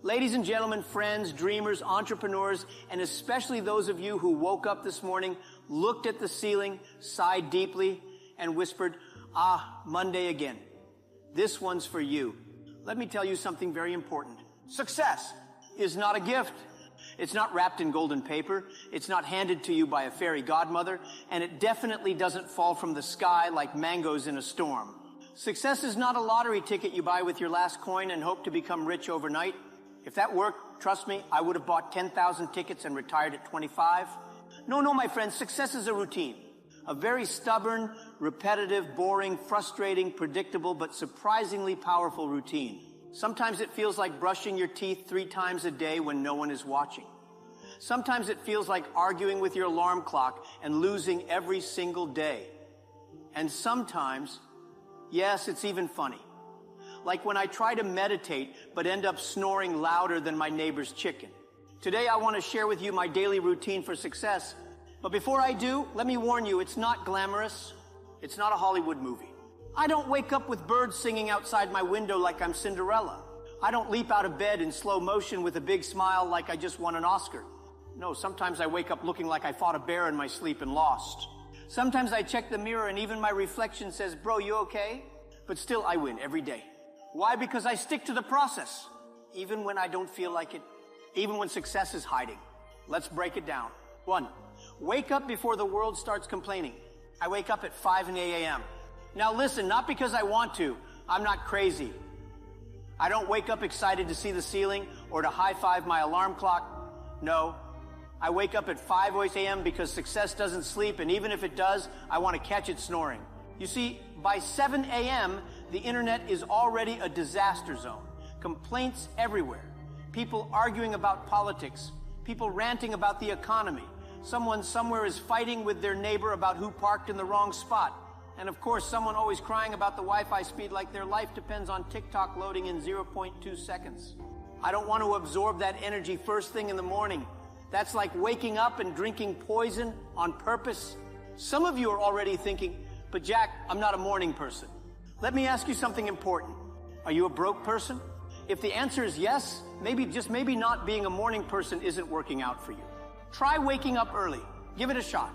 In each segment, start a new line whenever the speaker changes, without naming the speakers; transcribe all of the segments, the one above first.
Ladies and gentlemen, friends, dreamers, entrepreneurs, and especially those of you who woke up this morning, looked at the ceiling, sighed deeply, and whispered, "Ah, Monday again." This one's for you. Let me tell you something very important. Success is not a gift. It's not wrapped in golden paper. It's not handed to you by a fairy godmother. And it definitely doesn't fall from the sky like mangoes in a storm. Success is not a lottery ticket you buy with your last coin and hope to become rich overnight. If that worked, trust me, I would have bought 10,000 tickets and retired at 25. No, my friends, success is a routine. A very stubborn, repetitive, boring, frustrating, predictable, but surprisingly powerful routine. Sometimes it feels like brushing your teeth 3 times a day when no one is watching. Sometimes it feels like arguing with your alarm clock and losing every single day. And sometimes, yes, it's even funny. Like when I try to meditate but end up snoring louder than my neighbor's chicken. Today I want to share with you my daily routine for success. But before I do, let me warn you, it's not glamorous. It's not a Hollywood movie. I don't wake up with birds singing outside my window like I'm Cinderella. I don't leap out of bed in slow motion with a big smile like I just won an Oscar. No, sometimes I wake up looking like I fought a bear in my sleep and lost. Sometimes I check the mirror and even my reflection says, "Bro, you okay?" But still I win every day. Why? Because I stick to the process, even when I don't feel like it, even when success is hiding. Let's break it down. 1. Wake up before the world starts complaining. I wake up at 5 a.m. Now listen, not because I want to. I'm not crazy. I don't wake up excited to see the ceiling or to high-five my alarm clock. No. I wake up at 5 a.m. because success doesn't sleep, and even if it does, I want to catch it snoring. You see, by 7 a.m., the internet is already a disaster zone. Complaints everywhere. People arguing about politics. People ranting about the economy. Someone somewhere is fighting with their neighbor about who parked in the wrong spot. And of course, someone always crying about the Wi-Fi speed like their life depends on TikTok loading in 0.2 seconds. I don't want to absorb that energy first thing in the morning. That's like waking up and drinking poison on purpose. Some of you are already thinking, "But Jack, I'm not a morning person." Let me ask you something important. Are you a broke person? If the answer is yes, maybe not being a morning person isn't working out for you. Try waking up early. Give it a shot.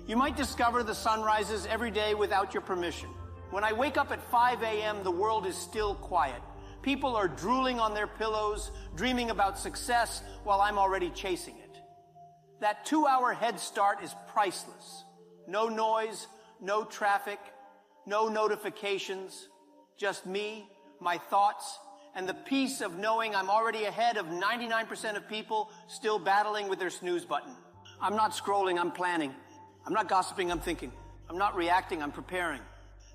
You might discover the sun rises every day without your permission. When I wake up at 5 a.m., the world is still quiet. People are drooling on their pillows, dreaming about success while I'm already chasing it. That 2-hour head start is priceless. No noise, no traffic, no notifications, just me, my thoughts, and the peace of knowing I'm already ahead of 99% of people still battling with their snooze button. I'm not scrolling, I'm planning. I'm not gossiping, I'm thinking. I'm not reacting, I'm preparing.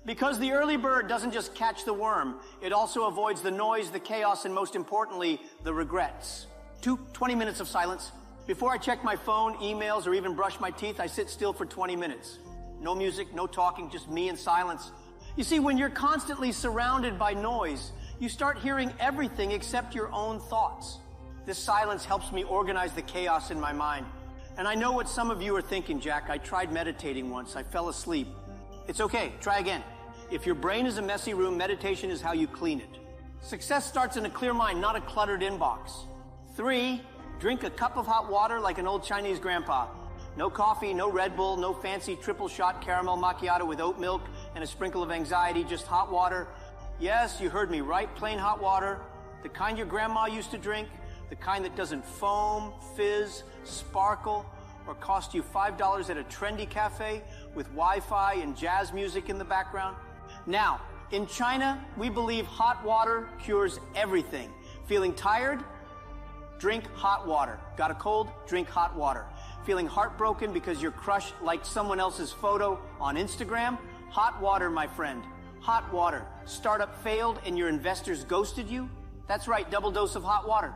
Because the early bird doesn't just catch the worm, it also avoids the noise, the chaos, and most importantly, the regrets. 20 minutes of silence. Before I check my phone, emails, or even brush my teeth, I sit still for 20 minutes. No music, no talking, just me and silence. You see, when you're constantly surrounded by noise, you start hearing everything except your own thoughts. This silence helps me organize the chaos in my mind. And I know what some of you are thinking, Jack. I tried meditating once. I fell asleep. It's okay. Try again. If your brain is a messy room, meditation is how you clean it. Success starts in a clear mind, not a cluttered inbox. 3, drink a cup of hot water like an old Chinese grandpa. No coffee, no Red Bull, no fancy triple shot caramel macchiato with oat milk and a sprinkle of anxiety, just hot water. Yes, you heard me right, plain hot water. The kind your grandma used to drink, the kind that doesn't foam, fizz, sparkle, or cost you $5 at a trendy cafe with Wi-Fi and jazz music in the background. Now, in China, we believe hot water cures everything. Feeling tired? Drink hot water. Got a cold? Drink hot water. Feeling heartbroken because your crush liked someone else's photo on Instagram? Hot water, my friend. Hot water. Startup failed and your investors ghosted you? That's right, double dose of hot water.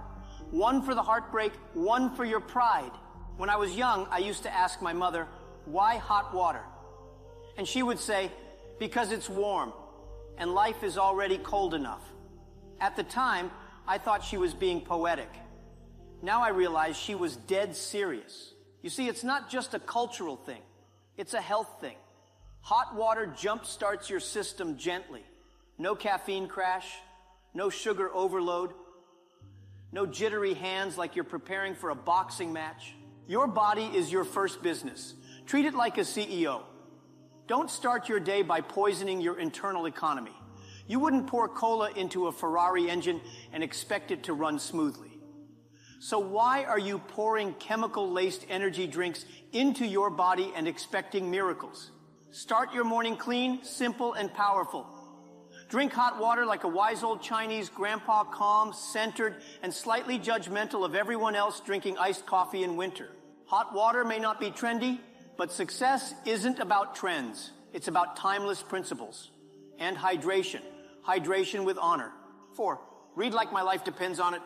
1 for the heartbreak, 1 for your pride. When I was young, I used to ask my mother, "Why hot water?" And she would say, "Because it's warm, and life is already cold enough." At the time, I thought she was being poetic. Now I realize she was dead serious. You see, it's not just a cultural thing. It's a health thing. Hot water jump-starts your system gently. No caffeine crash, no sugar overload. No jittery hands like you're preparing for a boxing match. Your body is your first business. Treat it like a CEO. Don't start your day by poisoning your internal economy. You wouldn't pour cola into a Ferrari engine and expect it to run smoothly. So why are you pouring chemical-laced energy drinks into your body and expecting miracles? Start your morning clean, simple, and powerful. Drink hot water like a wise old Chinese grandpa, calm, centered, and slightly judgmental of everyone else drinking iced coffee in winter. Hot water may not be trendy, but success isn't about trends. It's about timeless principles. And hydration. Hydration with honor. 4, read like my life depends on it.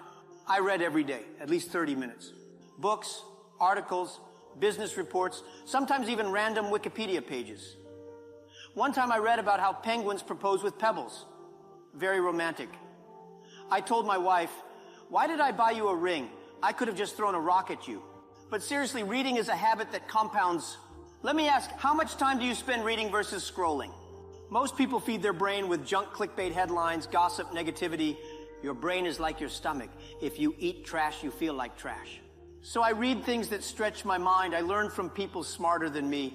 I read every day, at least 30 minutes. Books, articles, business reports, sometimes even random Wikipedia pages. One time I read about how penguins propose with pebbles. Very romantic. I told my wife, why did I buy you a ring? I could have just thrown a rock at you. But seriously, reading is a habit that compounds. Let me ask, how much time do you spend reading versus scrolling? Most people feed their brain with junk clickbait headlines, gossip, negativity. Your brain is like your stomach. If you eat trash, you feel like trash. So I read things that stretch my mind. I learn from people smarter than me.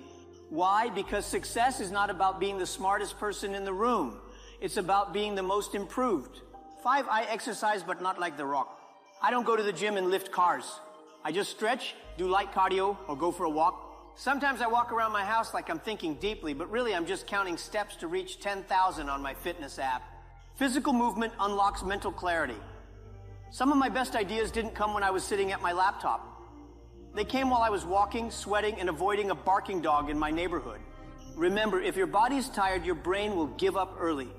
Why? Because success is not about being the smartest person in the room. It's about being the most improved. 5, I exercise, but not like The Rock. I don't go to the gym and lift cars. I just stretch, do light cardio, or go for a walk. Sometimes I walk around my house like I'm thinking deeply, but really I'm just counting steps to reach 10,000 on my fitness app. Physical movement unlocks mental clarity. Some of my best ideas didn't come when I was sitting at my laptop. They came while I was walking, sweating, and avoiding a barking dog in my neighborhood. Remember, if your body's tired, your brain will give up early.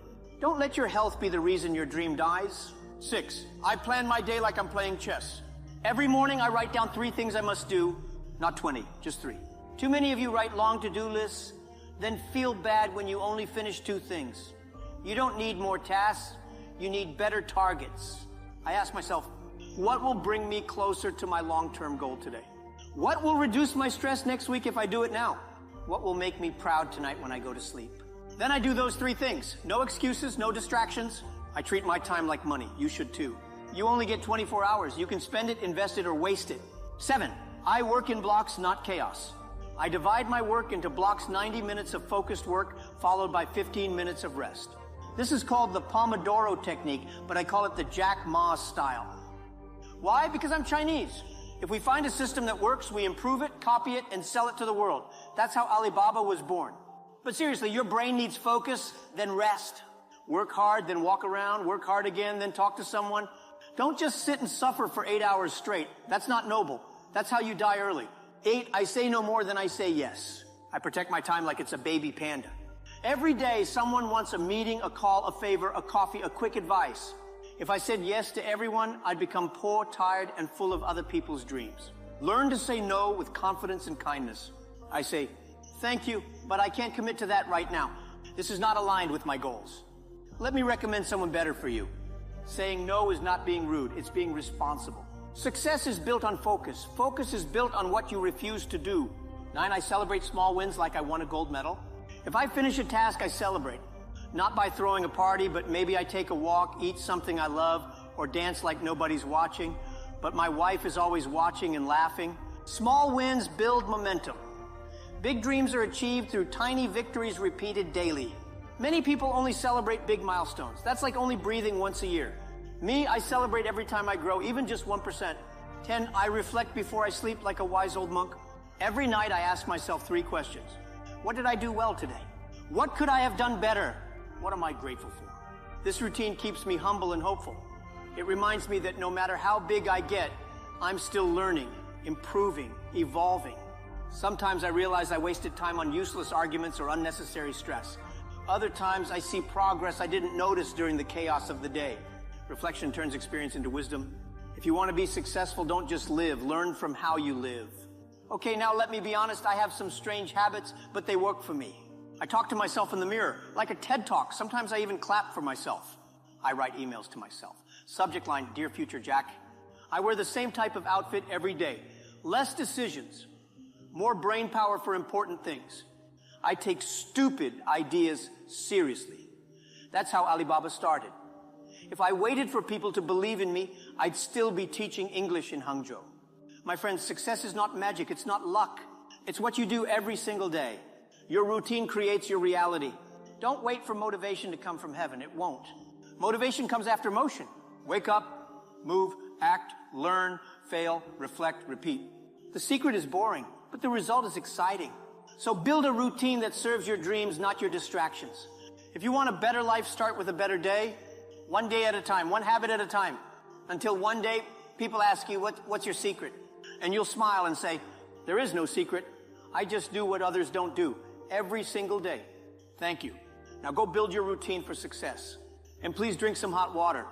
Don't let your health be the reason your dream dies. 6, I plan my day like I'm playing chess. Every morning I write down 3 things I must do, not 20, just 3. Too many of you write long to-do lists, then feel bad when you only finish 2 things. You don't need more tasks, you need better targets. I ask myself, what will bring me closer to my long-term goal today? What will reduce my stress next week if I do it now? What will make me proud tonight when I go to sleep? Then I do those 3 things. No excuses, no distractions. I treat my time like money. You should too. You only get 24 hours. You can spend it, invest it, or waste it. 7, I work in blocks, not chaos. I divide my work into blocks, 90 minutes of focused work, followed by 15 minutes of rest. This is called the Pomodoro technique, but I call it the Jack Ma style. Why? Because I'm Chinese. If we find a system that works, we improve it, copy it, and sell it to the world. That's how Alibaba was born. But seriously, your brain needs focus, then rest. Work hard, then walk around, work hard again, then talk to someone. Don't just sit and suffer for 8 hours straight. That's not noble. That's how you die early. 8, I say no more than I say yes. I protect my time like it's a baby panda. Every day, someone wants a meeting, a call, a favor, a coffee, a quick advice. If I said yes to everyone, I'd become poor, tired, and full of other people's dreams. Learn to say no with confidence and kindness. I say, thank you, but I can't commit to that right now. This is not aligned with my goals. Let me recommend someone better for you. Saying no is not being rude, it's being responsible. Success is built on focus. Focus is built on what you refuse to do. 9, I celebrate small wins like I won a gold medal. If I finish a task, I celebrate. Not by throwing a party, but maybe I take a walk, eat something I love, or dance like nobody's watching. But my wife is always watching and laughing. Small wins build momentum. Big dreams are achieved through tiny victories repeated daily. Many people only celebrate big milestones. That's like only breathing once a year. Me, I celebrate every time I grow, even just 1%. 10, I reflect before I sleep like a wise old monk. Every night I ask myself 3 questions. What did I do well today? What could I have done better? What am I grateful for? This routine keeps me humble and hopeful. It reminds me that no matter how big I get, I'm still learning, improving, evolving. Sometimes I realize I wasted time on useless arguments or unnecessary stress. Other times I see progress I didn't notice during the chaos of the day. Reflection turns experience into wisdom. If you want to be successful, don't just live. Learn from how you live. Okay, now let me be honest. I have some strange habits, but they work for me. I talk to myself in the mirror, like a TED Talk. Sometimes I even clap for myself. I write emails to myself. Subject line, Dear Future Jack. I wear the same type of outfit every day. Less decisions. More brain power for important things. I take stupid ideas seriously. That's how Alibaba started. If I waited for people to believe in me, I'd still be teaching English in Hangzhou. My friends, success is not magic. It's not luck. It's what you do every single day. Your routine creates your reality. Don't wait for motivation to come from heaven. It won't. Motivation comes after motion. Wake up, move, act, learn, fail, reflect, repeat. The secret is boring, but the result is exciting. So build a routine that serves your dreams, not your distractions. If you want a better life, start with a better day. One day at a time, one habit at a time. Until one day, people ask you, what's your secret? And you'll smile and say, there is no secret. I just do what others don't do every single day. Thank you. Now go build your routine for success. And please drink some hot water.